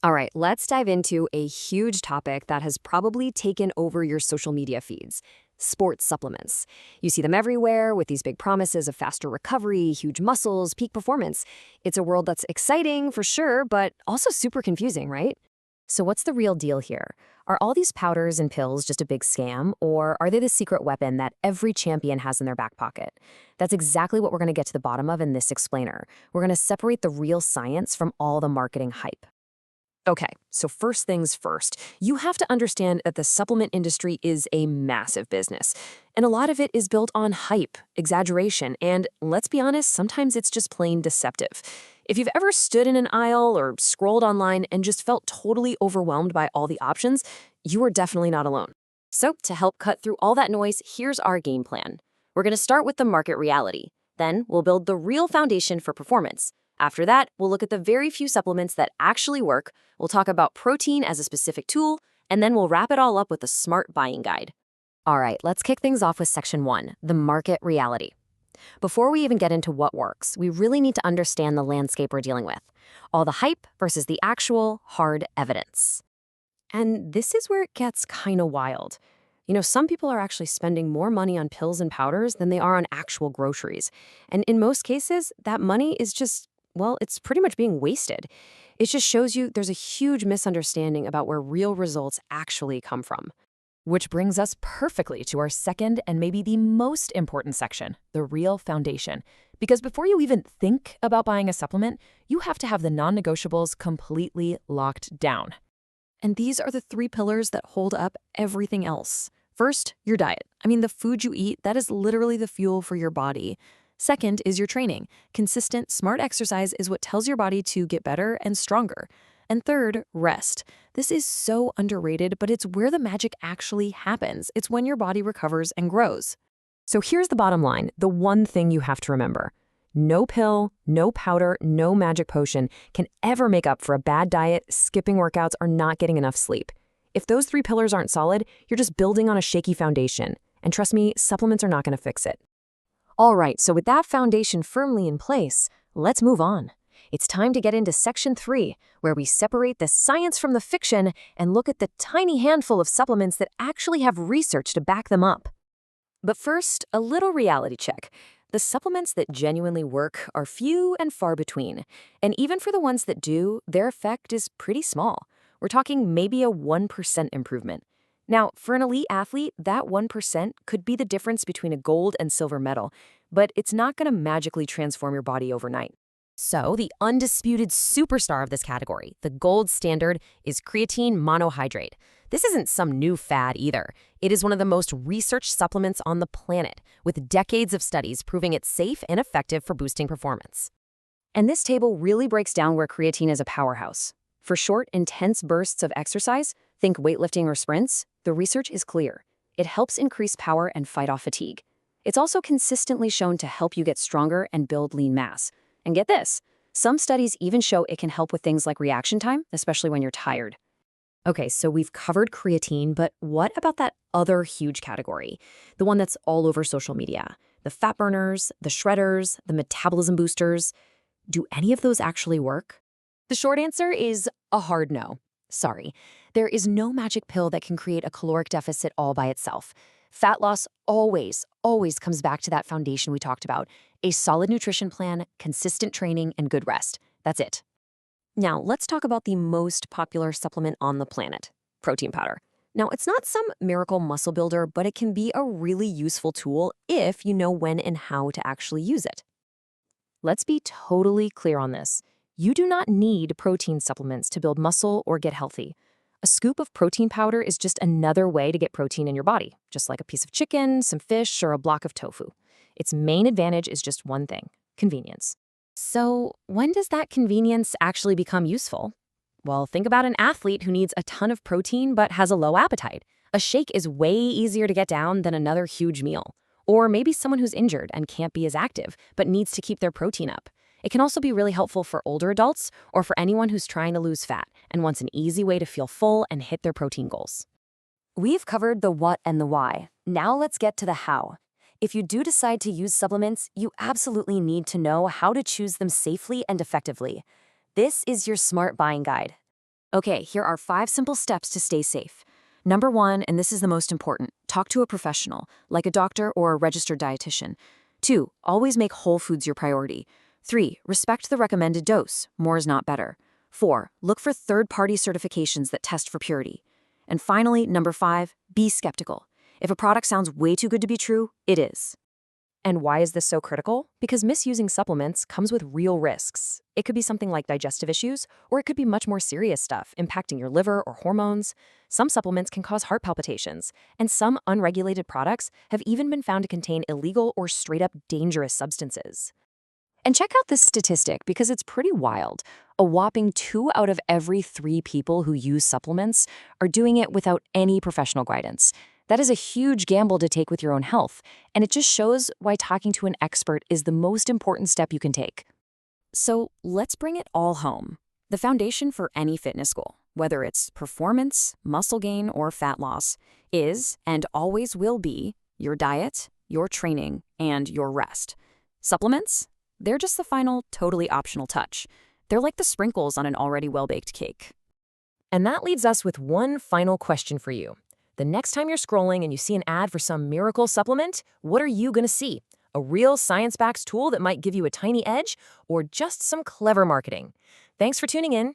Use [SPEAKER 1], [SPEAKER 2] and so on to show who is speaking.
[SPEAKER 1] All right, let's dive into a huge topic that has probably taken over your social media feeds: sports supplements. You see them everywhere with these big promises of faster recovery, huge muscles, peak performance. It's a world that's exciting for sure, but also super confusing, right? So, what's the real deal here? Are all these powders and pills just a big scam, or are they the secret weapon that every champion has in their back pocket? That's exactly what we're going to get to the bottom of in this explainer. We're going to separate the real science from all the marketing hype. Okay, so first things first, you have to understand that the supplement industry is a massive business. And a lot of it is built on hype, exaggeration, and let's be honest, sometimes it's just plain deceptive. If you've ever stood in an aisle or scrolled online and just felt totally overwhelmed by all the options, you are definitely not alone. So, to help cut through all that noise, here's our game plan. We're going to start with the market reality. Then, we'll build the real foundation for performance. After that, we'll look at the very few supplements that actually work, we'll talk about protein as a specific tool, and then we'll wrap it all up with a smart buying guide. All right, let's kick things off with section 1, the market reality. Before we even get into what works, we really need to understand the landscape we're dealing with. All the hype versus the actual, hard evidence. And this is where it gets kind of wild. Some people are actually spending more money on pills and powders than they are on actual groceries. And in most cases, that money is just, well, it's pretty much being wasted. It just shows you there's a huge misunderstanding about where real results actually come from.
[SPEAKER 2] Which brings us perfectly to our second and maybe the most important section, the real foundation. Because before you even think about buying a supplement, you have to have the non-negotiables completely locked down. And these are the 3 pillars that hold up everything else. First, your diet. The food you eat, that is literally the fuel for your body. Second is your training. Consistent, smart exercise is what tells your body to get better and stronger. And third, rest. This is so underrated, but it's where the magic actually happens. It's when your body recovers and grows. So here's the bottom line, the one thing you have to remember. No pill, no powder, no magic potion can ever make up for a bad diet, skipping workouts, or not getting enough sleep. If those 3 pillars aren't solid, you're just building on a shaky foundation. And trust me, supplements are not going to fix it. All right, so with that foundation firmly in place, let's move on. It's time to get into section 3, where we separate the science from the fiction and look at the tiny handful of supplements that actually have research to back them up. But first, a little reality check. The supplements that genuinely work are few and far between. And even for the ones that do, their effect is pretty small. We're talking maybe a 1% improvement. Now, for an elite athlete, that 1% could be the difference between a gold and silver medal, but it's not going to magically transform your body overnight. So, the undisputed superstar of this category, the gold standard, is creatine monohydrate. This isn't some new fad either. It is one of the most researched supplements on the planet, with decades of studies proving it's safe and effective for boosting performance. And this table really breaks down where creatine is a powerhouse. For short, intense bursts of exercise, think weightlifting or sprints, the research is clear. It helps increase power and fight off fatigue. It's also consistently shown to help you get stronger and build lean mass. And get this, some studies even show it can help with things like reaction time, especially when you're tired. Okay, so we've covered creatine, but what about that other huge category? The one that's all over social media. The fat burners, the shredders, the metabolism boosters. Do any of those actually work? The short answer is a hard no. Sorry, there is no magic pill that can create a caloric deficit all by itself. Fat loss always comes back to that foundation we talked about: a solid nutrition plan, consistent training, and good rest. That's it. Now, let's talk about the most popular supplement on the planet, protein powder. Now, it's not some miracle muscle builder, but it can be a really useful tool if you know when and how to actually use it. Let's be totally clear on this. You do not need protein supplements to build muscle or get healthy. A scoop of protein powder is just another way to get protein in your body, just like a piece of chicken, some fish, or a block of tofu. Its main advantage is just one thing: convenience. So, when does that convenience actually become useful? Well, think about an athlete who needs a ton of protein but has a low appetite. A shake is way easier to get down than another huge meal. Or maybe someone who's injured and can't be as active but needs to keep their protein up. It can also be really helpful for older adults or for anyone who's trying to lose fat and wants an easy way to feel full and hit their protein goals. We've covered the what and the why. Now let's get to the how. If you do decide to use supplements, you absolutely need to know how to choose them safely and effectively. This is your smart buying guide.
[SPEAKER 3] Okay, here are 5 simple steps to stay safe. Number 1, and this is the most important, talk to a professional, like a doctor or a registered dietitian. 2, always make whole foods your priority. 3, respect the recommended dose. More is not better. 4, look for third-party certifications that test for purity. And finally, number 5, be skeptical. If a product sounds way too good to be true, it is.
[SPEAKER 1] And why is this so critical? Because misusing supplements comes with real risks. It could be something like digestive issues, or it could be much more serious stuff, impacting your liver or hormones. Some supplements can cause heart palpitations, and some unregulated products have even been found to contain illegal or straight-up dangerous substances. And check out this statistic because it's pretty wild. A whopping 2 out of every 3 people who use supplements are doing it without any professional guidance. That is a huge gamble to take with your own health, and it just shows why talking to an expert is the most important step you can take.
[SPEAKER 3] So let's bring it all home. The foundation for any fitness goal, whether it's performance, muscle gain, or fat loss, is and always will be your diet, your training, and your rest. Supplements? They're just the final, totally optional touch. They're like the sprinkles on an already well-baked cake.
[SPEAKER 1] And that leaves us with one final question for you. The next time you're scrolling and you see an ad for some miracle supplement, what are you going to see? A real science-backed tool that might give you a tiny edge, or just some clever marketing? Thanks for tuning in.